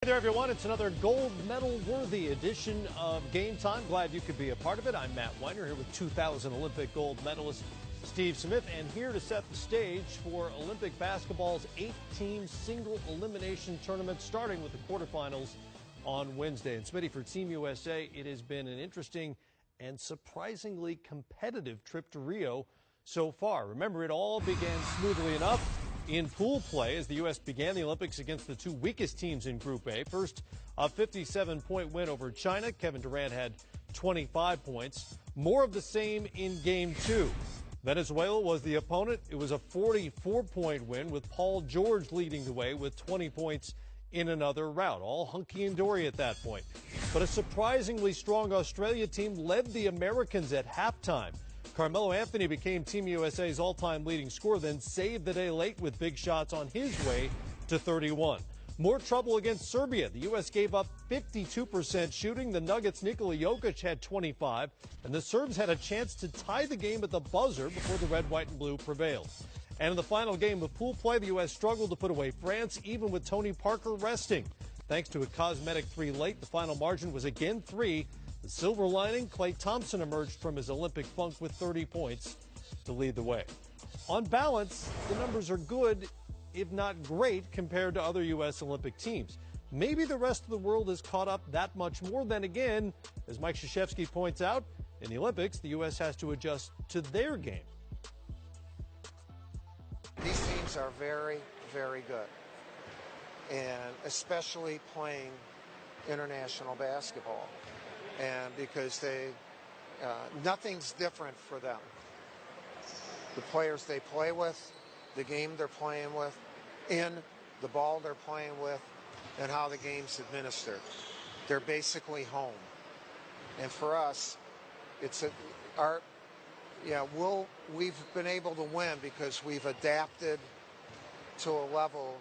Hey there, everyone. It's another gold medal-worthy edition of Game Time. Glad you could be a part of it. I'm Matt Weiner here with 2000 Olympic gold medalist Steve Smith, and here to set the stage for Olympic basketball's 8-team single elimination tournament, starting with the quarterfinals on Wednesday. And Smitty, for Team USA, it has been an interesting and surprisingly competitive trip to Rio so far. Remember, it all began smoothly enough in pool play as the U.S. began the Olympics against the two weakest teams in Group A. First, a 57-point win over China. Kevin Durant had 25 points. More of the same in Game 2. Venezuela was the opponent. It was a 44-point win with Paul George leading the way with 20 points in another rout. All hunky and dory at that point. But a surprisingly strong Australia team led the Americans at halftime. Carmelo Anthony became Team USA's all-time leading scorer, then saved the day late with big shots on his way to 31. More trouble against Serbia. The U.S. gave up 52% shooting. The Nuggets' Nikola Jokic had 25, and the Serbs had a chance to tie the game at the buzzer before the red, white, and blue prevailed. And in the final game of pool play, the U.S. struggled to put away France, even with Tony Parker resting. Thanks to a cosmetic 3 late, the final margin was again 3. The silver lining, Klay Thompson emerged from his Olympic funk with 30 points to lead the way. On balance, the numbers are good, if not great, compared to other U.S. Olympic teams. Maybe the rest of the world has caught up that much more. Then again, as Mike Krzyzewski points out, in the Olympics, the U.S. has to adjust to their game. These teams are very, very good, and especially playing international basketball. And because nothing's different for them. The players they play with, the game they're playing with, the ball they're playing with, and how the game's administered. They're basically home. And for us, we've been able to win because we've adapted to a level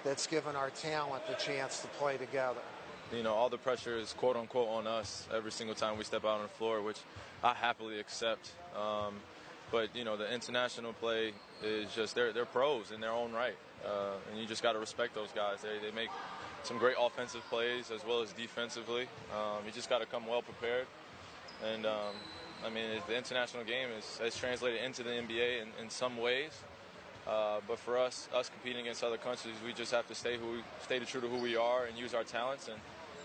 that's given our talent the chance to play together. You know, all the pressure is quote-unquote on us every single time we step out on the floor, which I happily accept. But, you know, the international play is just, they're pros in their own right. And you just got to respect those guys. They make some great offensive plays as well as defensively. You just got to come well prepared. And, I mean, the international game has translated into the NBA in some ways. But for us competing against other countries, we just have to stay true to who we are and use our talents, and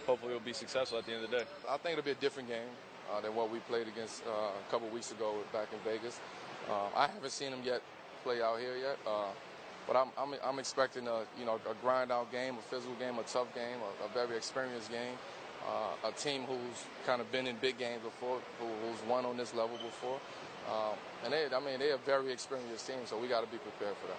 hopefully we'll be successful at the end of the day. I think it'll be a different game than what we played against a couple weeks ago back in Vegas. I haven't seen them yet play out here yet, but I'm expecting a grind-out game, a physical game, a tough game, a very experienced game. A team who's kind of been in big games before, who's won on this level before. And they're a very experienced team, so we got to be prepared for that.